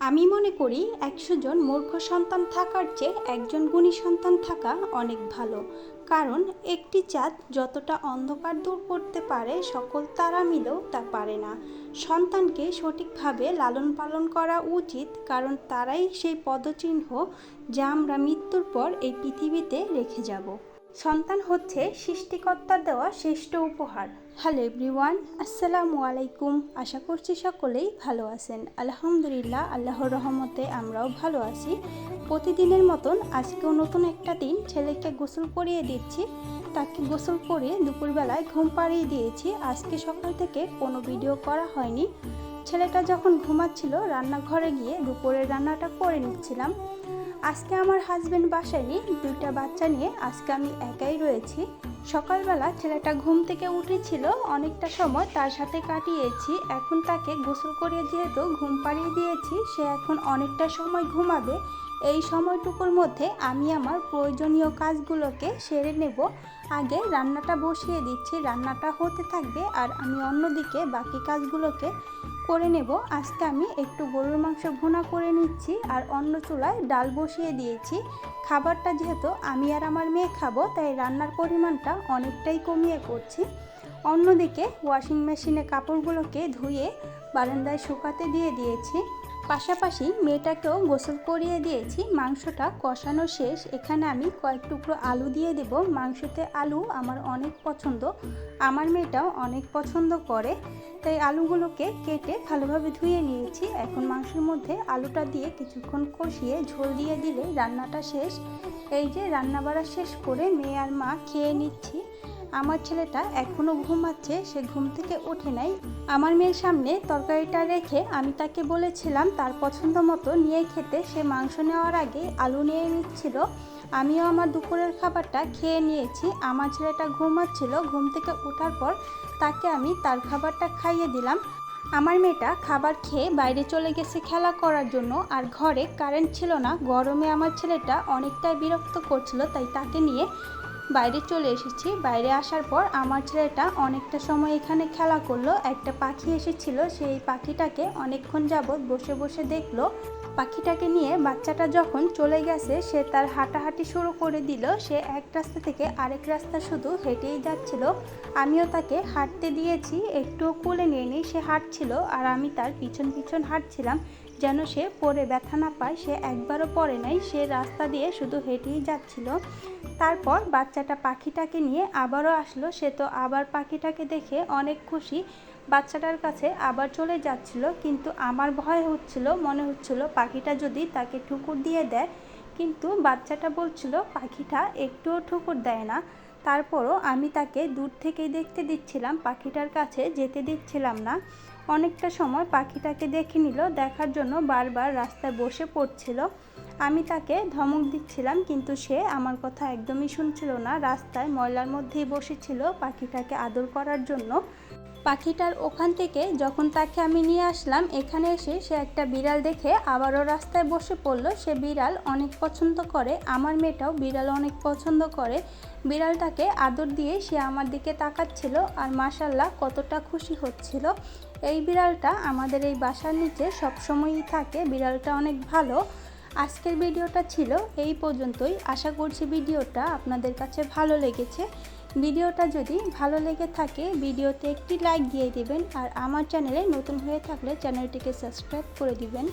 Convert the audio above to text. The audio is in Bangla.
আমি মনে করি ১০০ জন মূর্খ সন্তান থাকার চেয়ে একজন গুণী সন্তান থাকা অনেক ভালো। কারণ একটি চাঁদ যতটা অন্ধকার দূর করতে পারে সকল তারা মিলেও তা পারে না। সন্তানকে সঠিকভাবে লালন পালন করা উচিত, কারণ তারাই সেই পদচিহ্ন যা আমরা মৃত্যুর পর এই পৃথিবীতে রেখে যাব। সন্তান হচ্ছে সৃষ্টিকর্তার দেওয়া শ্রেষ্ঠ উপহার। হ্যালো এভরিওয়ান, আসসালামু আলাইকুম। আশা করছি সকলেই ভালো আছেন। আলহামদুলিল্লাহ, আল্লাহর রহমতে আমরাও ভালো আছি। প্রতিদিনের মতন আজকেও নতুন একটা দিন ছেলেকে গোসল করিয়ে দিচ্ছি। তাকে গোসল করে দুপুরবেলায় ঘুম পাড়িয়ে দিয়েছি। আজকে সকাল থেকে কোনো ভিডিও করা হয়নি। ছেলেটা যখন ঘুমাচ্ছিল রান্নাঘরে গিয়ে দুপুরের রান্নাটা করে নিচ্ছিলাম। আজকে আমার হাজবেন্ড বাসায় নেই, দুইটা বাচ্চা নিয়ে আজকে আমি একাই রয়েছি। সকালবেলা ছেলেটা ঘুম থেকে উঠেছিল, অনেকটা সময় তার সাথে কাটিয়েছি। এখন তাকে গোসল করে যেহেতু ঘুম পাড়িয়ে দিয়েছি, সে এখন অনেকটা সময় ঘুমাবে। এই সময়টুকুর মধ্যে আমি আমার প্রয়োজনীয় কাজগুলোকে সেরে নেব। আগে রান্নাটা বসিয়ে দিচ্ছি, রান্নাটা হতে থাকবে আর আমি অন্যদিকে বাকি কাজগুলোকে করে নেব। আজকে আমি একটু গরুর মাংস ভুনা করে নিচ্ছি আর অন্য চুলায় ডাল বসিয়ে দিয়েছি। খাবারটা যেহেতু আমি আর আমার মেয়ে খাবো, তাই রান্নার পরিমাণটা অনেকটাই কমিয়ে করছি। অন্যদিকে ওয়াশিং মেশিনে কাপড়গুলোকে ধুয়ে বারান্দায় শুকাতে দিয়ে দিয়েছি। পাশাপাশি মেয়েটাকেও গোসল করিয়ে দিয়েছি। মাংসটা কষানো শেষ। এখানে আমি কয়েক টুকরো আলু দিয়ে দেব। মাংসতে আলু আমার অনেক পছন্দ, আমার মেয়েটাও অনেক পছন্দ করে, তাই আলুগুলোকে কেটে ভালোভাবে ধুয়ে নিয়েছি। এখন মাংসের মধ্যে আলুটা দিয়ে কিছুক্ষণ কষিয়ে ঝোল দিয়ে দিলে রান্নাটা শেষ। এই যে রান্না বাড়া শেষ করে মেয়ে আর মা খেয়ে নিচ্ছি। আমার ছেলেটা এখনও ঘুমাচ্ছে, সে ঘুম থেকে ওঠে নাই। আমার মেয়ের সামনে তরকারিটা রেখে আমি তাকে বলেছিলাম তার পছন্দ মতো নিয়ে খেতে। সে মাংস নেওয়ার আগে আলু নিয়ে নিচ্ছিল। আমিও আমার দুপুরের খাবারটা খেয়ে নিয়েছি। আমার ছেলেটা ঘুমাচ্ছিল, ঘুম থেকে ওঠার পর তাকে আমি তার খাবারটা খাইয়ে দিলাম। আমার মেয়েটা খাবার খেয়ে বাইরে চলে গেছে খেলা করার জন্য, আর ঘরে কারেন্ট ছিল না। গরমে আমার ছেলেটা অনেকটাই বিরক্ত করছিল, তাই তাকে নিয়ে বাইরে চলে এসেছি। বাইরে আসার পর আমার ছেলেটা অনেকটা সময় এখানে খেলা করলো। একটা পাখি এসেছিল, সেই পাখিটাকে অনেকক্ষণ যাবৎ বসে বসে দেখলো। পাখিটাকে নিয়ে বাচ্চাটা যখন চলে গেছে, সে তার হাঁটাহাঁটি শুরু করে দিল। সে এক রাস্তা থেকে আরেক রাস্তা শুধু হেঁটেই যাচ্ছিল। আমিও তাকে হাঁটতে দিয়েছি, একটুও কোলে নিয়ে নিই। সে হাঁটছিল আর আমি তার পিছন পিছন হাঁটছিলাম, যেন সে পড়ে ব্যথা না পায়। সে একবারও পড়ে নাই, সে রাস্তা দিয়ে শুধু হেঁটেই যাচ্ছিল। তারপর বাচ্চাটা পাখিটাকে নিয়ে আবারও আসলো। সে তো আবার পাখিটাকে দেখে অনেক খুশি, বাচ্চাটার কাছে আবার চলে যাচ্ছিল। কিন্তু আমার ভয় হচ্ছিল, মনে হচ্ছিল পাখিটা যদি তাকে ঠুকুর দিয়ে দেয়। কিন্তু বাচ্চাটা বলছিল পাখিটা একটুও ঠুকুর দেয় না। তারপরও আমি তাকে দূর থেকেই দেখতে দিচ্ছিলাম, পাখিটার কাছে যেতে দিচ্ছিলাম না। অনেকটা সময় পাখিটাকে দেখে নিল, দেখার জন্য বারবার রাস্তায় বসে পড়ছিল। আমি তাকে ধমক দিচ্ছিলাম, কিন্তু সে আমার কথা একদমই শুনছিল না। রাস্তায় ময়লার মধ্যেই বসেছিল পাখিটাকে আদর করার জন্য। পাখিটার ওখান থেকে যখন তাকে আমি নিয়ে আসলাম, এখানে এসে সে একটা বিড়াল দেখে আবারও রাস্তায় বসে পড়লো। সে বিড়াল অনেক পছন্দ করে, আমার মেয়েটাও বিড়াল অনেক পছন্দ করে। বিড়ালটাকে আদর দিয়ে সে আমার দিকে তাকাচ্ছিল আর মাশাআল্লাহ কতটা খুশি হচ্ছিল। এই বিড়ালটা আমাদের এই বাসার নিচে সবসময়ই থাকে। বিড়ালটা অনেক ভালো। আজকের ভিডিওটা ছিল এই পর্যন্তই। আশা করছি ভিডিওটা আপনাদের কাছে ভালো লেগেছে। ভিডিওটা যদি ভালো লেগে থাকে ভিডিওতে একটি লাইক দিয়ে দিবেন, আর আমার চ্যানেলে নতুন হয়ে থাকলে চ্যানেলটিকে সাবস্ক্রাইব করে দিবেন।